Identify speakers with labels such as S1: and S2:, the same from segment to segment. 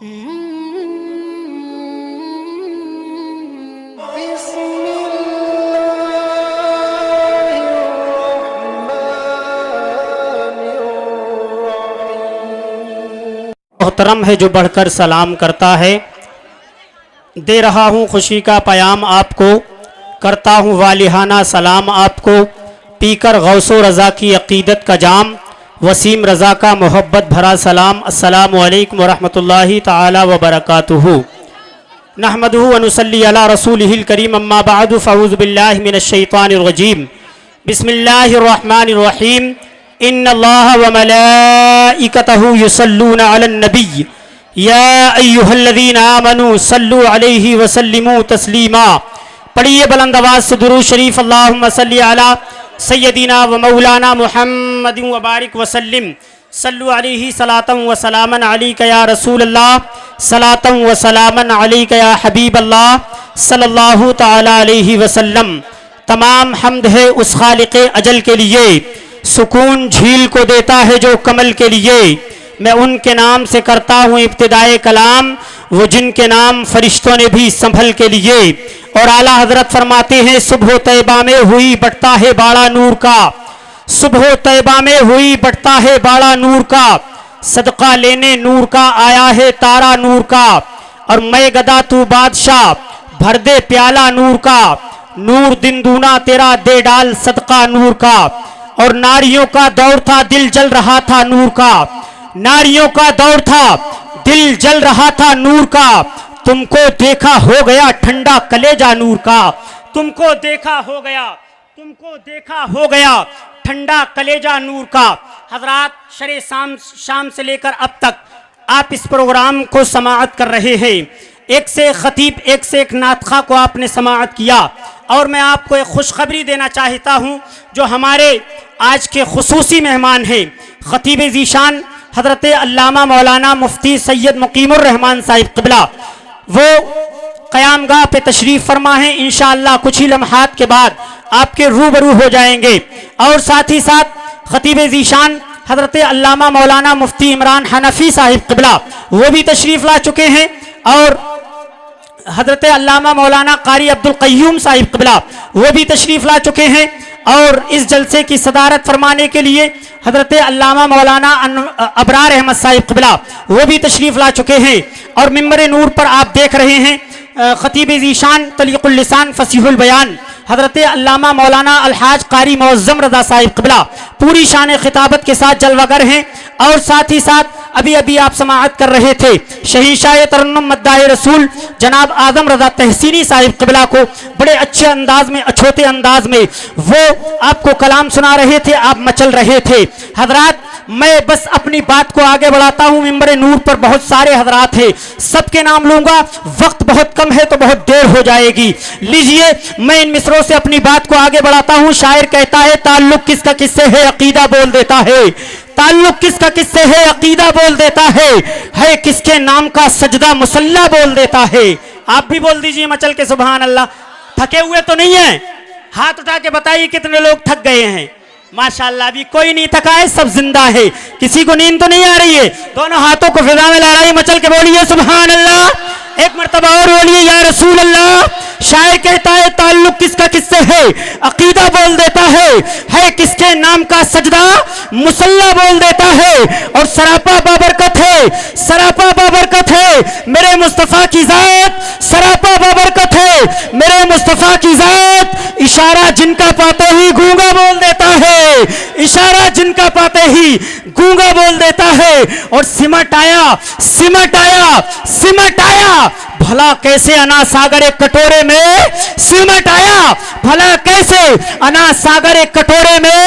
S1: محترم ہے جو بڑھ کر سلام کرتا ہے، دے رہا ہوں خوشی کا پیام آپ کو، کرتا ہوں والہانہ سلام آپ کو، پی کر غوث و رضا کی عقیدت کا جام، وسیم رضا کا محبت بھرا سلام۔ السلام علیکم ورحمۃ اللہ تعالی وبرکاتہ۔ نحمدہ ونصلی علی رسولہ الکریم، اما بعد فاعوذ باللہ من الشیطان الرجیم، بسم اللہ الرحمن الرحیم۔ ان اللہ وملائکتہ یصلون علی النبی یا ایہا الذین آمنوا صلوا علیہ وسلموا تسلیما۔ پڑھیے بلند آواز سے درود شریف، اللہم صلی علی سیدنا و مولانا محمد وبارک وسلم۔ صلوا علیہ صلاۃ و سلاما علیک یا رسول اللہ، صلاۃ و سلاما علیک یا حبیب اللہ صلی اللہ تعالی علیہ وسلم۔ تمام حمد ہے اس خالق اجل کے لیے، سکون جھیل کو دیتا ہے جو کمل کے لیے۔ میں ان کے نام سے کرتا ہوں ابتدائے کلام، وہ جن کے نام فرشتوں نے بھی سنبھل کے لیے۔ اور اعلیٰ حضرت فرماتے ہیں، صبح طیبہ میں ہوئی بٹتا ہے باڑا نور کا، صبح طیبہ میں ہوئی بٹتا ہے باڑا نور کا، صدقہ لینے نور کا آیا ہے تارا نور کا، اور میں گدا تو بادشاہ بھر دے پیالہ نور کا، نور دن دونا تیرا دے ڈال صدقہ نور کا۔ اور ناریوں کا دور تھا دل جل رہا تھا نور کا، ناریوں کا دور تھا دل جل رہا تھا نور کا، تم کو دیکھا ہو گیا ٹھنڈا کلیجہ نور کا، تم کو دیکھا ہو گیا، تم کو دیکھا ہو گیا ٹھنڈا کلیجہ نور کا۔ حضرات، شرع شام سے لے کر اب تک آپ اس پروگرام کو سماعت کر رہے ہیں، ایک سے ایک خطیب، ایک سے ایک ناطخہ کو آپ نے سماعت کیا، اور میں آپ کو ایک خوشخبری دینا چاہتا ہوں جو ہمارے آج کے خصوصی مہمان ہیں، خطیب ذیشان حضرت علامہ مولانا مفتی سید مقیم الرحمان صاحب قبلہ، وہ قیام گاہ پہ تشریف فرما ہیں، انشاءاللہ کچھ ہی لمحات کے بعد آپ کے روبرو ہو جائیں گے۔ اور ساتھ ہی ساتھ خطیب ذیشان حضرت علامہ مولانا مفتی عمران حنفی صاحب قبلہ وہ بھی تشریف لا چکے ہیں، اور حضرت علامہ مولانا قاری عبدالقیوم صاحب قبلہ وہ بھی تشریف لا چکے ہیں، اور اس جلسے کی صدارت فرمانے کے لیے حضرت علامہ مولانا ابرار احمد صاحب قبلہ وہ بھی تشریف لا چکے ہیں۔ اور ممبر نور پر آپ دیکھ رہے ہیں خطیب ذیشان طلیق اللسان فصیح البیان حضرت علامہ مولانا الحاج قاری معظم رضا صاحب قبلہ پوری شان خطابت کے ساتھ جلوہ گر ہیں۔ اور ساتھ ہی ساتھ ابھی آپ سماعت کر رہے تھے شہنشاہ ترنم مداح رسول جناب اعظم رضا تحسینی صاحب قبلہ کو بڑے اچھے انداز میں، اچھوتے انداز میں وہ آپ کو کلام سنا رہے تھے، آپ مچل رہے تھے۔ حضرات، میں بس اپنی بات کو آگے بڑھاتا ہوں، ممبر نور پر بہت سارے حضرات ہیں، سب کے نام لوں گا، وقت بہت کم ہے تو بہت دیر ہو جائے گی، لیجئے میں ان مصروں سے اپنی بات کو آگے بڑھاتا ہوں۔ شاعر کہتا ہے، تعلق کس کا کس سے ہے عقیدہ بول دیتا ہے، تعلق کس کا کس سے ہے عقیدہ بول دیتا ہے کس کے نام کا سجدہ مسلح بول دیتا ہے۔ آپ بھی بول دیجئے مچل کے سبحان اللہ۔ تھکے ہوئے تو نہیں ہیں؟ ہاتھ اٹھا کے بتائیے کتنے لوگ تھک گئے ہیں۔ ماشاءاللہ، ابھی کوئی نہیں تھکا ہے، سب زندہ ہے، کسی کو نیند تو نہیں آ رہی ہے؟ دونوں ہاتھوں کو فضا میں لہرائیے، مچل کے بولیے سبحان اللہ، ایک مرتبہ اور بولیے یا رسول اللہ۔ شاعر کہتا ہے، تعلق کس کا کس سے ہے عقیدہ بول دیتا ہے کس کے نام کا سجدہ مسلح بول دیتا ہے، اور سراپا بابرکت ہے، سراپا بابرکت ہے میرے مصطفیٰ کی ذات، سراپا بابرکت ہے میرے مصطفیٰ کی ذات، اشارہ جن کا پاتے ہی گونگا بول دیتا ہے، اشارہ جن کا پاتے ہی گونگا بول دیتا ہے، اور سمٹ آیا سمٹ آیا سمٹ آیا بھلا کیسے انا ساگر ایک کٹورے میں سمٹ آیا، بھلا کیسے انا ساگر ایک کٹورے میں،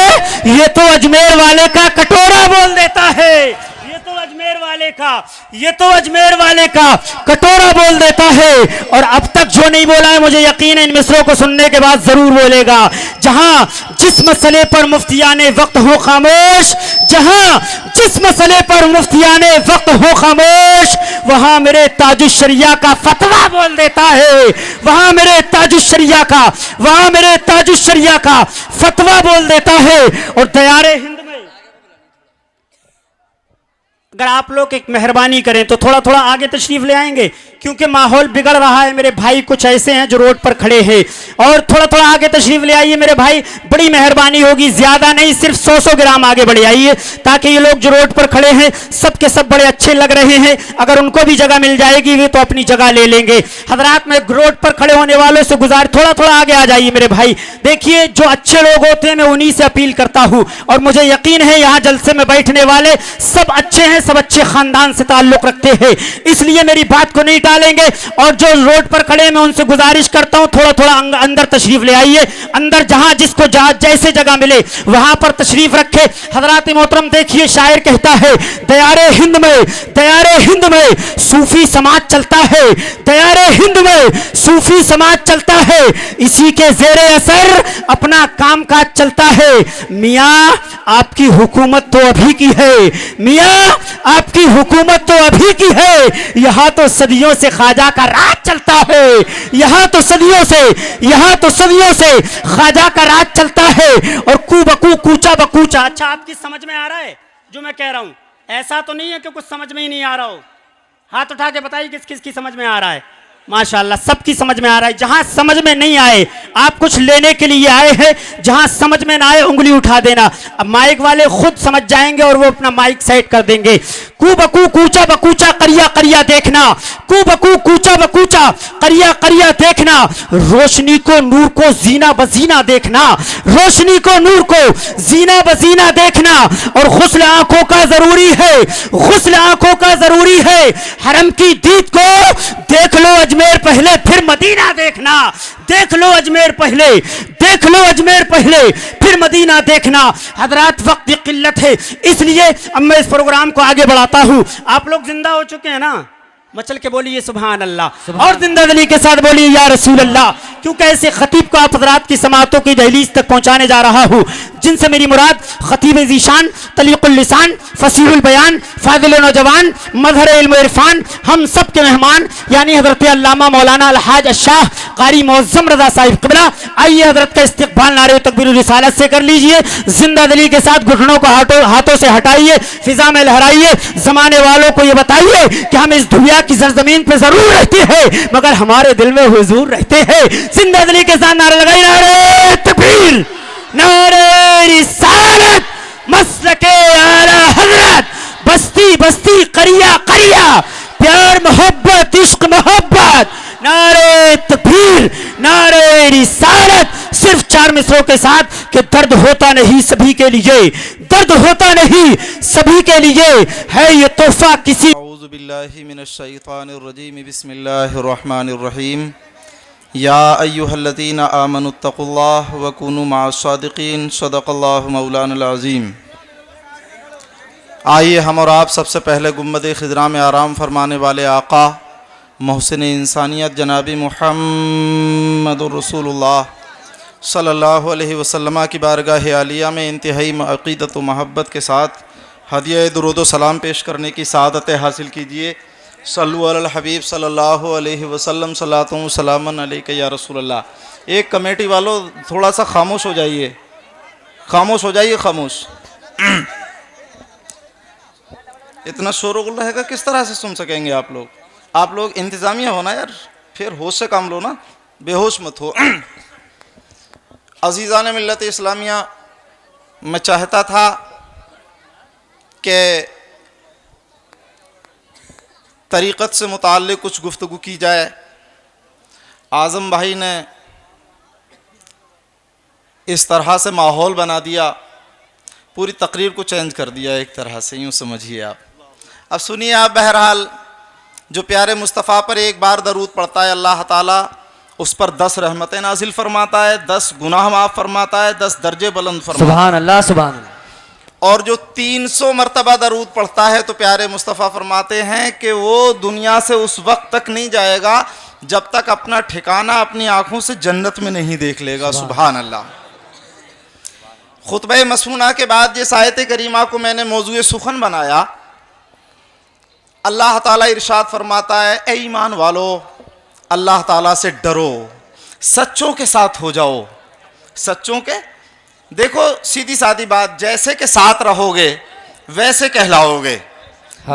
S1: یہ تو اجمیر والے کا کٹورا بول دیتا ہے، یہ تو اجمیر والے کا، یہ تو اجمیر والے کا کٹورا بول دیتا ہے۔ اور اب تک جو نہیں بولا ہے مجھے یقین ہے ان مصروں کو سننے کے بعد ضرور بولے گا۔ جہاں جس مسئلے پر مفتیان وقت ہو خاموش، جہاں جس مسئلے پر مفتیان وقت ہو خاموش، وہاں میرے تاج الشریعہ کا فتویٰ بول دیتا ہے، وہاں میرے تاج الشریعہ کا، وہاں میرے تاج الشریعہ کا فتویٰ بول دیتا ہے۔ اور دیار ہند میں अगर आप लोग एक मेहरबानी करें तो थोड़ा थोड़ा आगे तशरीफ ले आएंगे, क्योंकि माहौल बिगड़ रहा है। मेरे भाई कुछ ऐसे हैं जो रोड पर खड़े हैं, और थोड़ा थोड़ा आगे तशरीफ ले आइए मेरे भाई, बड़ी मेहरबानी होगी। ज्यादा नहीं, सिर्फ 100 ग्राम आगे बढ़ आइए, ताकि ये लोग जो रोड पर खड़े हैं सब के सब बड़े अच्छे लग रहे हैं। अगर उनको भी जगह मिल जाएगी वे तो अपनी जगह ले लेंगे। हजरात, मैं रोड पर खड़े होने वालों से गुजार, थोड़ा थोड़ा आगे आ जाइए मेरे भाई। देखिए, जो अच्छे लोग होते हैं मैं उन्हीं से अपील करता हूं, और मुझे यकीन है यहाँ जलसे में बैठने वाले सब अच्छे हैं, सब अच्छे खानदान से ताल्लुक रखते हैं, इसलिए मेरी बात को नहीं टालेंगे। और जो रोड पर खड़े मैं उनसे गुजारिश करता हूं थोड़ा थोड़ा अंदर तशरीफ ले आइए। अंदर जहां जिसको जैसे जगह मिले वहां पर तशरीफ रखे। हजरात मोहतरम, देखिए शायर कहता है, दयारे हिंद में सूफी समाज चलता है, दयारे हिंद में सूफी समाज चलता है, इसी के जेरे असर अपना काम काज चलता है। मियाँ आपकी हुकूमत तो अभी की है, मियाँ आपकी हुकूमत तो अभी की है, यहाँ तो सदियों से ख्वाजा का राज चलता है, यहाँ तो सदियों से ख्वाजा का राज चलता है। और कू बकू कूचा बकूचा। अच्छा, आपकी समझ में आ रहा है जो मैं कह रहा हूँ? ऐसा तो नहीं है कि कुछ समझ में ही नहीं आ रहा हो। हाथ उठा के बताइए किस किस की समझ में आ रहा है। माशाल्लाह, सबकी समझ में आ रहा है। जहां समझ में नहीं आए, आप कुछ लेने के लिए आए हैं, जहां समझ में ना आए उंगली उठा देना। अब माइक वाले खुद समझ जाएंगे और वो अपना माइक सेट कर देंगे। कू बकू कूचा बकूचा करिया करिया देखना, कू बकू कूचा बकूचा करिया करिया देखना, रोशनी को नूर को जीना बजीना देखना, रोशनी को नूर को जीना बजीना देखना। और गुस्ल आंखों का जरूरी है, गुस्ल आंखों का जरूरी है। हरम की दीद को देख लो अजमेर पहले, फिर मदीना देखना। देख लो अजमेर पहले, देख लो अजमेर पहले, फिर मदीना देखना। हजरात, वक्त की किल्लत है, इसलिए अब मैं इस प्रोग्राम को आगे बढ़ाता हूं। आप लोग जिंदा हो चुके हैं ना? मचल के बोलिए सुभान अल्लाह, और जिंदा दिली के साथ बोलिए या रसूल अल्लाह। क्योंकि ऐसे खतीब को आप हजरात की समातों की दहलीज तक पहुंचाने जा रहा हूं, जिनसे मेरी मुराद खतीब ज़ीशान, तलीक़ुल लिसान, फसीहुल बयान, फादिल नौजवान, मज़हर इल्म इरफान, हम सब के मेहमान यानी हजरत अल्लामा मौलाना अलहाज अशाह कारी मौज़्ज़म रज़ा साहिब क़िबला। आइए हजरत का इस्तक़बाल नारे तकबीर रिसालत से कर लीजिए। जिंदा दिली के साथ घुटनों को हाथों से हटाइए, फिजा में लहराइए। जमाने वालों को ये बताइए कि हम इस दुनिया की सरजमीन पे जरूर रहते हैं, मगर हमारे दिल में हुजूर रहते हैं। जिंदा दिली के साथ नारे लगाइए, नारे तकबीर, नारे रिसालत, मसलके आला हजरत, बस्ती बस्ती करिया करिया, प्यार मोहब्बत इश्क मोहब्बत, नारे तकबीर, नारे रिसालत। सिर्फ 4 मिसरों के साथ कि दर्द होता नहीं सभी के लिए, दर्द होता नहीं सभी के लिए, है ये तोहफा किसी।
S2: औज़ु बिल्लाहि मिनश शैतानिर रजीम, बिस्मिल्लाहिर रहमानिर रहीम। या अय्युहल्लज़ीना आमनुत्तक़ुल्लाह व कुनू मअस सादिक़ीन, सदक़ल्लाहु मौलानाल अज़ीम। आइए हम और आप सबसे पहले गुम्बद खिज़रा में आराम फरमाने वाले आका मोहसिन इंसानियत जनाबी मुहम्मदुर रसूलुल्लाह सल्लल्लाहु अलैहि वसल्लम की बारगाह आलिया में इंतहाई अक़ीदत व महब्बत के साथ हदिया दुरूद व सलाम पेश करने की सआदत हासिल कीजिए। सल्लु अलल हबीब सल्लल्लाहु अलैहि वसल्लम, सलातुन सलामन अलैका या रसूल अल्लाह। एक कमेटी वालों थोड़ा सा खामोश हो जाइए, खामोश हो जाइए, खामोश। इतना शोर रहेगा किस तरह से सुन सकेंगे आप लोग? आप लोग इंतज़ामिया हो ना यार, फिर होश से काम लो ना, बेहोश मत हो। अज़ीज़ान मिल्लत इस्लामिया, मैं चाहता था कि तरीक़त से मुताल्लिक़ कुछ गुफ्तगू की जाए। आज़म भाई ने इस तरह से माहौल बना दिया, पूरी तकरीर को चेंज कर दिया एक तरह से, यूँ समझिए आप। अब सुनिए आप, बहरहाल जो प्यारे मुस्तफ़ा पर एक बार दरूद पढ़ता है, अल्लाह ताला उस पर 10 रहमतें नाजिल फरमाता है, 10 गुनाह माफ़ फरमाता है, 10 दर्जे बुलंद फरमाता है।
S3: सुभान अल्लाह, सुभान अल्लाह।
S2: और जो 300 मरतबा दरूद पढ़ता है तो प्यारे मुस्तफ़ा फरमाते हैं कि वो दुनिया से उस वक्त तक नहीं जाएगा जब तक अपना ठिकाना अपनी आँखों से जन्नत में नहीं देख लेगा। सुभान अल्लाह। खुतबे मसनूना के बाद जिस आयत करीमा को मैंने मौजूए सुखन बनाया, अल्लाह ताला इरशाद फरमाता है, ए ईमान वालो, अल्लाह ताला से डरो, सच्चों के साथ हो जाओ। सच्चों के, देखो सीधी सादी बात, जैसे के साथ रहोगे वैसे कहलाओगे।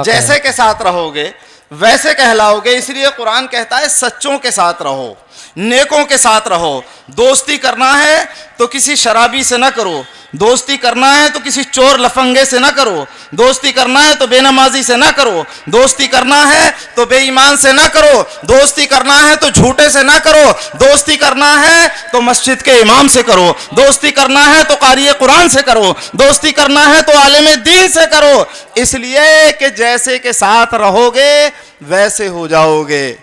S2: جیسے کے ساتھ رہو گے ویسے کہلاؤ گے. اس لیے قرآن کہتا ہے سچوں کے ساتھ رہو, نیکوں کے ساتھ رہو. دوستی کرنا ہے تو کسی شرابی سے نہ کرو, دوستی کرنا ہے تو کسی چور لفنگے سے نہ کرو, دوستی کرنا ہے تو بے نمازی سے نہ کرو, دوستی کرنا ہے تو بے ایمان سے نہ کرو, دوستی کرنا ہے تو جھوٹے سے نہ کرو, دوستی کرنا ہے تو مسجد کے امام سے کرو, دوستی کرنا ہے تو قاری قرآن سے کرو, دوستی کرنا ہے تو عالم دین سے کرو. اس لیے کہ جیسے کے ساتھ رہو گے ویسے ہو جاؤ گے.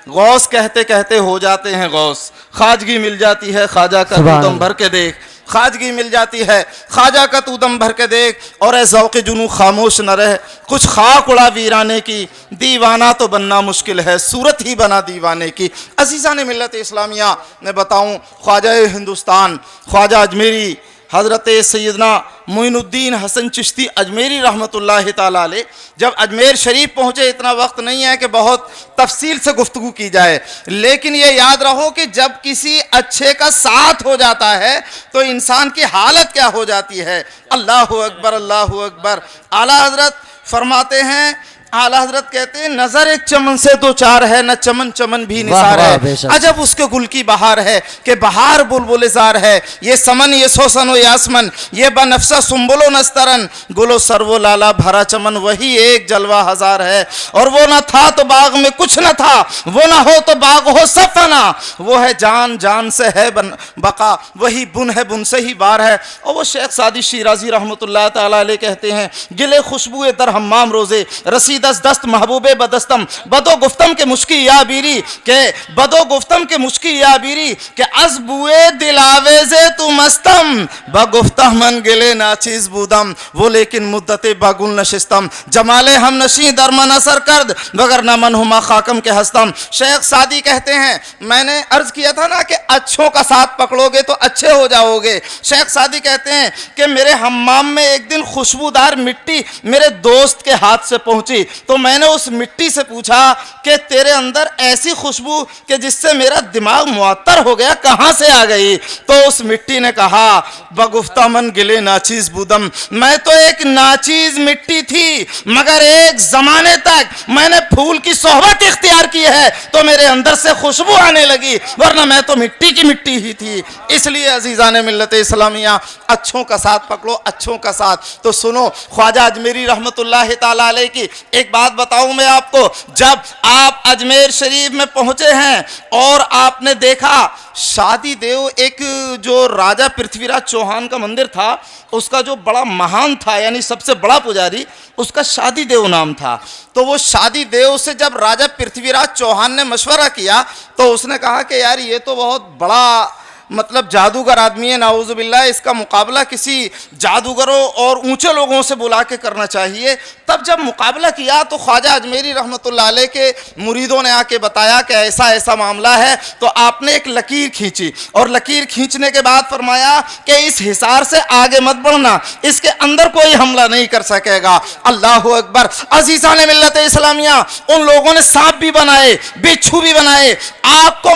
S2: غوث کہتے کہتے ہو جاتے ہیں غوث, خواجگی مل جاتی ہے خواجہ کا دم بھر کے دیکھ, خواجگی مل جاتی ہے خواجہ کا تو دم بھر کے دیکھ. اور اے ذوق جنوں خاموش نہ رہ, کچھ خاک اڑا ویرانے کی, دیوانہ تو بننا مشکل ہے صورت ہی بنا دیوانے کی. عزیزان ملت اسلامیہ, میں بتاؤں خواجہ ہندوستان خواجہ اجمیری حضرت سیدنا معین الدین حسن چشتی اجمیری رحمۃ اللہ تعالیٰ علیہ جب اجمیر شریف پہنچے, اتنا وقت نہیں ہے کہ بہت تفصیل سے گفتگو کی جائے, لیکن یہ یاد رہو کہ جب کسی اچھے کا ساتھ ہو جاتا ہے تو انسان کی حالت کیا ہو جاتی ہے. اللہ اکبر اللہ اکبر. اعلیٰ حضرت فرماتے ہیں, اعلیٰ حضرت کہتے ہیں نظر ایک چمن سے دو چار ہے, نہ چمن چمن بھی نثار ہے. عجب اس کے گل کی بہار ہے کہ بہار بلبل زار ہے. یہ سمن یہ سوسن و یاسمن یہ بنفسہ سنبل و نسترن, گل و سرو و لالا بھرا چمن وہی ایک جلوہ ہزار ہے. اور وہ نہ تھا تو باغ میں کچھ نہ تھا, وہ نہ ہو تو باغ ہو سب فنا, وہ ہے جان جان سے ہے بقا, وہی بن ہے بن سے ہی بار ہے. اور وہ شیخ سعدی شیرازی رحمۃ اللہ تعالیٰ علیہ کہتے ہیں گلے خوشبوئے در حمام روزے رسید دست محبوب بدستم بدو گفتم کے مشکی یا بیری, کہ بدو گفتم کے مشکی یا بیری, کہ از بوئے دلاویزے تو مستم بگفتہ من گلے ناچیز بودم, وہ لیکن مدت باگل نشستم جمال ہم نشیں در من اثر کرد وگر نہ من ہما خاکم کے ہستم. شیخ سعدی کہتے ہیں میں نے عرض کیا تھا نا کہ اچھوں کا ساتھ پکڑو گے تو اچھے ہو جاؤ گے. شیخ سعدی کہتے ہیں کہ میرے حمام میں ایک دن خوشبودار مٹی میرے دوست کے ہاتھ سے پہنچی, تو میں نے اس مٹی سے پوچھا کہ تیرے اندر ایسی خوشبو کہ جس سے میرا دماغ معطر ہو گیا کہاں سے آ گئی؟ تو اس مٹی نے کہا بگفتہ من گلے ناچیز بودم, میں تو ایک ناچیز مٹی تھی مگر ایک زمانے تک میں نے پھول کی صحبت اختیار کی ہے تو میرے اندر سے خوشبو آنے لگی, ورنہ میں تو مٹی کی مٹی ہی تھی. اس لیے عزیزان ملت اسلامیہ اچھوں کا ساتھ پکڑو, اچھوں کا ساتھ. تو سنو خواجہ اجمیری رحمۃ اللہ تعالیٰ علیہ کی ایک بات بتاؤں میں آپ کو. جب آپ اجمیر شریف میں پہنچے ہیں اور آپ نے دیکھا شادی دیو, ایک جو راجہ پرتھوی راج چوہان کا مندر تھا اس کا جو بڑا مہان تھا یعنی سب سے بڑا پجاری اس کا شادی دیو نام تھا, تو وہ شادی دیو سے جب راجہ پرتھوی راج چوہان نے مشورہ کیا تو اس نے کہا کہ یار یہ تو بہت بڑا مطلب جادوگر آدمی ہے, نعوذ باللہ, اس کا مقابلہ کسی جادوگروں اور اونچے لوگوں سے بلا کے کرنا چاہیے. تب جب مقابلہ کیا تو خواجہ اجمیری رحمۃ اللہ علیہ کے مریدوں نے آ کے بتایا کہ ایسا ایسا معاملہ ہے, تو آپ نے ایک لکیر کھینچی اور لکیر کھینچنے کے بعد فرمایا کہ اس حصار سے آگے مت بڑھنا, اس کے اندر کوئی حملہ نہیں کر سکے گا. اللہ اکبر. عزیزان ملت اسلامیہ ان لوگوں نے سانپ بھی بنائے, بچھو بھی بنائے, آگ کو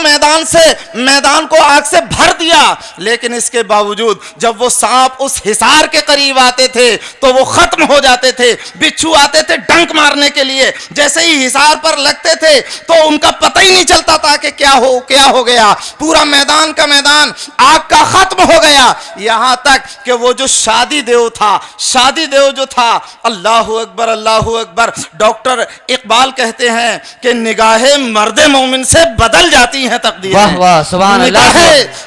S2: میدان کو آگ سے بھر دیا, لیکن اس کے باوجود جب وہ سانپ اس حصار کے قریب آتے تھے تو وہ ختم ہو جاتے تھے. بچھو آتے تھے ڈنک مارنے کے لیے, جیسے ہی حصار پر لگتے تھے تو ان کا پتہ ہی نہیں چلتا تھا کہ کیا ہو گیا. پورا میدان کا میدان آگ کا ختم ہو گیا, یہاں تک کہ وہ جو شادی دیو جو تھا, اللہ اکبر اللہ اکبر. ڈاکٹر اقبال کہتے ہیں کہ نگاہ مرد مومن سے بدل جاتی ہیں تقدیریں.
S3: واہ واہ سبحان اللہ.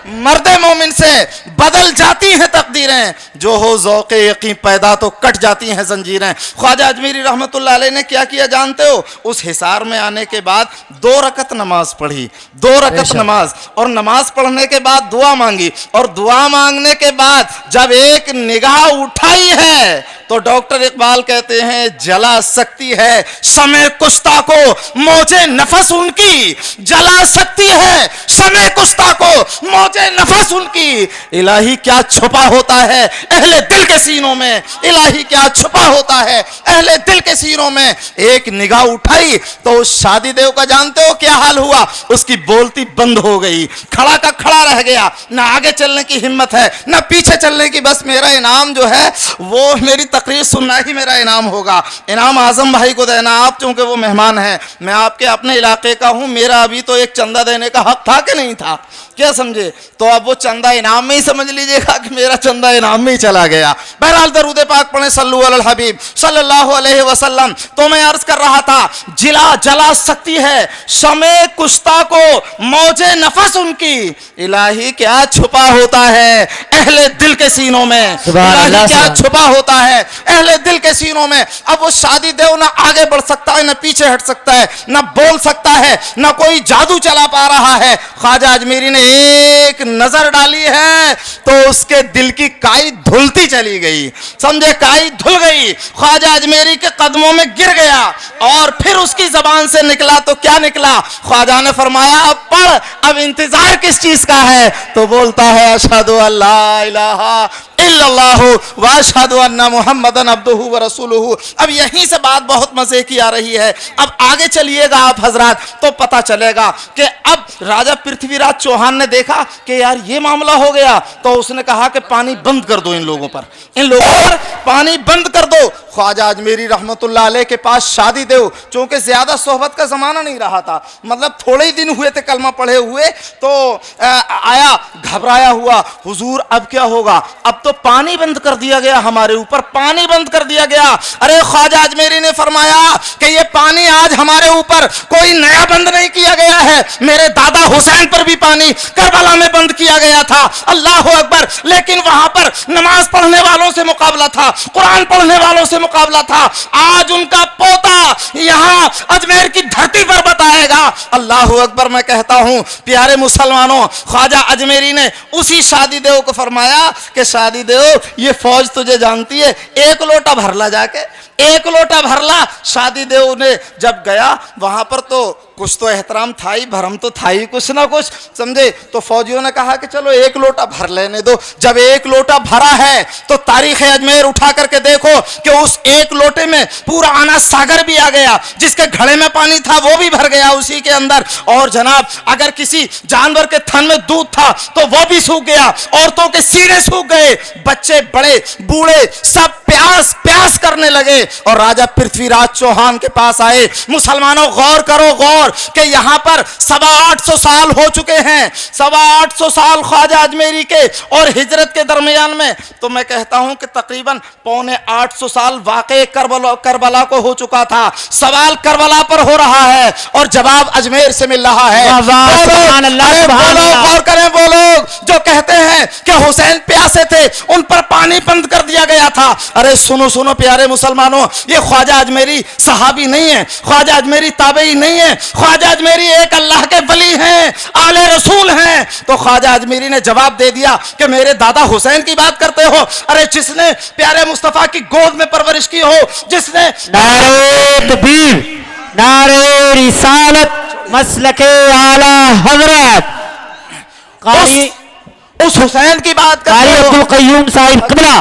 S2: مرد مومن سے بدل جاتی ہیں تقدیریں, جو ہو ذوق یقین پیدا تو کٹ جاتی ہیں زنجیریں. خواجہ اجمیری رحمۃ اللہ علیہ نے کیا کیا جانتے ہو؟ اس حصار میں آنے کے بعد 2 رکعت نماز پڑھی, 2 رکعت نماز, اور نماز پڑھنے کے بعد دعا مانگی, اور دعا مانگنے کے بعد جب ایک نگاہ اٹھائی ہے تو ڈاکٹر اقبال کہتے ہیں جلا سکتی ہے شمع کشتہ کو موجے نفس ان کی, جلا سکتی ہے شمع کشتہ کو موجے मौजे नफस उनकी, इलाही क्या छुपा होता है अहले दिल के सीनों में, इलाही क्या छुपा होता है अहले दिल के सीनों में। एक निगाह उठाई तो उस शादी देव का जानते हो क्या हाल हुआ, उसकी बोलती बंद हो गई, खड़ा का खड़ा रह गया, ना आगे चलने की हिम्मत है ना पीछे चलने की। बस मेरा इनाम जो है वो मेरी तकरीर सुनना ही मेरा इनाम होगा, इनाम आजम भाई को देना। आप चूंकि वो मेहमान हैं, मैं आपके अपने इलाके का हूं, मेरा अभी तो एक चंदा देने का हक था कि नहीं था, क्या समझे, तो अब वो चंदा इनाम में ही समझ लीजिएगा कि मेरा चंदा इनाम में ही चला गया। बहरहाल दरूद पाक पढ़े सल्लल्लाहु अलल हबीब सल्लल्लाहु अलैहि वसल्लम। तो मैं अर्ज कर रहा था, जिला जला सकती है शमे कुश्ता को मौजे नफस उनकी, इलाही क्या छुपा होता है अहले दिल के सीनों में, इलाही क्या छुपा होता है अहले दिल के सीनों में। अब वो शादी देव ना आगे बढ़ सकता है ना पीछे हट सकता है, ना बोल सकता है ना कोई जादू चला पा रहा है। ख्वाजा अजमेरी ने एक नजर डाली है तो उसके दिल की काई धुलती चली गई, समझे, काई धुल गई, ख्वाजा अजमेरी के कदमों में गिर गया। और फिर उसकी जबान से निकला तो क्या निकला, ख्वाजा ने फरमाया अब पढ़, अब इंतजार किस चीज का है, तो बोलता है अशहदु अल्ला इलाहा इल्लल्लाहु व अशहदु अन्ना मुहम्मदन अब्दुहु व रसूलुहु। अब यहीं से बात बहुत मजे की आ रही है। अब आगे चलिएगा आप हजरात तो पता चलेगा कि अब राजा पृथ्वीराज चौहान ने देखा कि यार ये मामला हो गया, तो उसने कहा कि पानी बंद कर दो इन लोगों पर, इन लोगों पर पानी बंद कर दो। ख्वाजा अजमेरी रहमतुल्लाह अलैह के पास शादी देव, चूंकि ज्यादा सोहबत का जमाना नहीं रहा था, मतलब थोड़े ही दिन हुए थे कलमा पढ़े हुए, तो आया घबराया हुआ, हुजूर अब क्या होगा, अब तो पानी बंद कर दिया गया, हमारे ऊपर पानी बंद कर दिया गया। अरे ख्वाजा अजमेरी ने फरमाया कि ये पानी आज हमारे ऊपर कोई नया बंद नहीं किया गया है, मेरे दादा हुसैन पर भी पानी करबला में बंद किया गया था, अल्लाह अकबर। लेकिन वहां पर नमाज पढ़ने वालों से मुकाबला था, कुरान पढ़ने वालों से मुकाबला था, आज उनका पोता यहां अजमेर की धरती पर बताएगा, अल्लाह अकबर। मैं कहता हूं प्यारे मुसलमानों, ख्वाजा अजमेरी ने उसी शादी देव को फरमाया कि शादी देव ये फौज तुझे जानती है, एक लोटा भर ला, जाके एक लोटा भरला। शादी देव ने जब गया वहां पर तो कुछ तो एहतराम था ही, भरम तो था ही कुछ ना कुछ, समझे, तो फौजियों ने कहा कि चलो एक लोटा भर लेने दो। जब एक लोटा भरा है तो तारीख अजमेर उठा करके देखो कि उस एक लोटे में पूरा आना सागर भी आ गया, जिसके घड़े में पानी था वो भी भर गया उसी के अंदर। और जनाब अगर किसी जानवर के थन में दूध था तो वो भी सूख गया, औरतों के सीने सूख गए, बच्चे बड़े बूढ़े सब प्यास प्यास करने लगे और राजा पृथ्वीराज चौहान के पास आए। मुसलमानों गौर करो, गौर कि यहां पर 825 साल हो चुके हैं, 825 साल ख्वाजा अजमेरी के और हिजरत के दरमियान में, तो मैं कहता हूं कि तकरीबन 725 साल वाकई करबला को हो चुका था। सवाल करबला पर हो रहा है और जवाब अजमेर से मिल रहा है। गौर करें वो लोग जो कहते हैं कि हुसैन प्यासे थे, उन पर पानी बंद कर दिया गया था। अरे सुनो सुनो प्यारे मुसलमानों, ये ख्वाजा अजमेरी सहाबी नहीं है, ख्वाजा अजमेरी ताबई नहीं है, ख्वाजा अजमेरी एक अल्लाह के वली हैं, आले रसूल हैं। तो ख्वाजा अजमेरी ने जवाब दे दिया कि मेरे दादा हुसैन की बात करते हो, अरे जिसने प्यारे मुस्तफा की गोद में परवरिश की हो, जिसने
S1: नारे तकबीर, नारे रिसालत, मसलके आला हजरत
S2: उस हुसैन की बात करते
S1: कारी
S2: हो।
S1: अब्दुल कय्यूम साहिब किबला,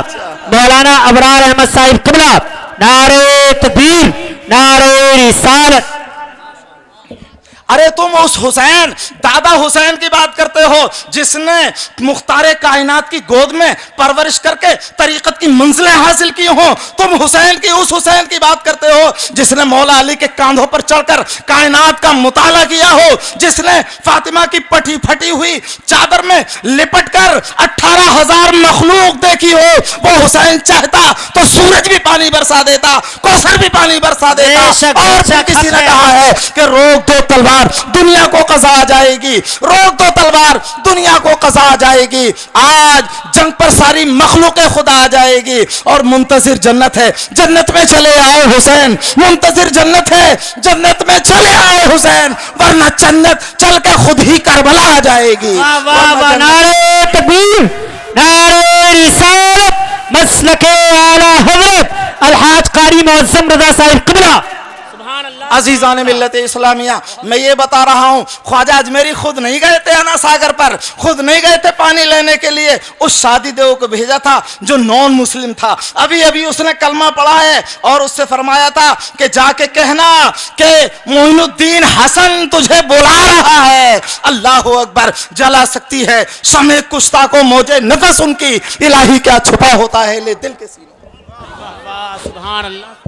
S1: मौलाना अबरार अहमद साहिब किबला, नारे तकबीर, नारे रिसालत।
S2: अरे तुम उस हुसैन, दादा हुसैन की बात करते हो जिसने मुख्तारे कायनात की गोद में परवरिश करके तरीकत की मंजिलें हासिल की हो। तुम हुसैन की, उस हुसैन की बात करते हो जिसने मौला अली के कांधों पर चढ़कर कायनात का मुताला किया हो, जिसने फातिमा की पटी फटी हुई चादर में लिपट कर 18,000 मखलूक देखी हो। वो हुसैन चाहता तो सूरज भी पानी बरसा देता, कौसर भी पानी बरसा देता। और किसी ने कहा है कि रोक दो तलवार, दुनिया को कज़ा आ जाएगी, रोक दो तलवार, दुनिया को कज़ा आ जाएगी। आज जंग पर सारी मखलूक़े खुदा आ जाएगी और मुंतजिर जन्नत है, जन्नत में चले आओ हुसैन, मुंतजिर जन्नत है, जन्नत में चले आओ हुसैन, वरना जन्नत चल के खुद ही करबला आ जाएगी।
S1: नारे तकबीर, नारे रिसालत, मसलके आला हज़रत अलहाज कारी मुअज़्ज़म रज़ा साहिब किबला। सुभान अल्लाह।
S2: عزیزان ملت اسلامیہ، میں یہ بتا رہا ہوں خواجہ اجمیری خود نہیں گئے تھے انا ساگر پر، خود نہیں گئے تھے پانی لینے کے لیے، اس شادی دیو کو بھیجا تھا جو نان مسلم تھا، ابھی ابھی اس نے کلمہ پڑھا ہے، اور اس سے فرمایا تھا کہ جا کے کہنا کہ معین الدین حسن تجھے بلا رہا ہے۔ اللہ اکبر، جلا سکتی ہے شمع کشتہ کو موجے نفس ان کی، الہی کیا چھپا ہوتا ہے لے دل کے سینے۔
S1: سبحان اللہ۔